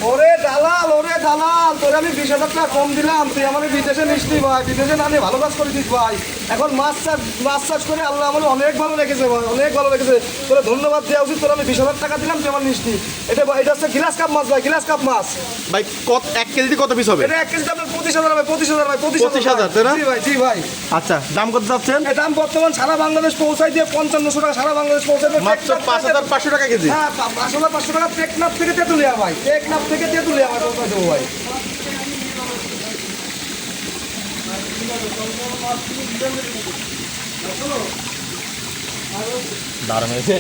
ওরে দালাল তোরে আমি 20,000 টাকা কম দিলাম, তুই আমার বিদেশে নিসনি ভাই, বিদেশে না নিয়ে ভালো কাজ করে দিস ভাই। এখন মাছ চাষ করে আল্লাহ আমার অনেক ভালো রেখেছে ভাই, অনেক ভালো রেখেছে। তোরা ধন্যবাদ দেওয়া উচিত, তোরা আমি 20,000 টাকা দিলাম, তুই আমার নিসনি। এটা হচ্ছে গ্লাস কাপ মাছ ভাই, গ্লাস কাপ মাছ ভাই কত 1 কেজিতে কত পিস হবে? এটা 1 কেজি আপনার 25,000 ভাই, 25,000 ভাই, 25,000 তাই না? জি ভাই, জি ভাই। আচ্ছা, দাম কত যাচ্ছেন? এই দাম বর্তমান সারা বাংলাদেশ পৌঁছাই দিয়ে 5500 টাকা সারা বাংলাদেশ পৌঁছাবে। মাত্র 5,500 টাকা কেজি। হ্যাঁ, 5,500 টাকা টেকনাফ থেকে তেঁতুলিয়া ভাই, টেকনাফ থেকে তেঁতুলিয়া ভাই পৌঁছাই দেবো ভাই। দারুণ হয়েছে।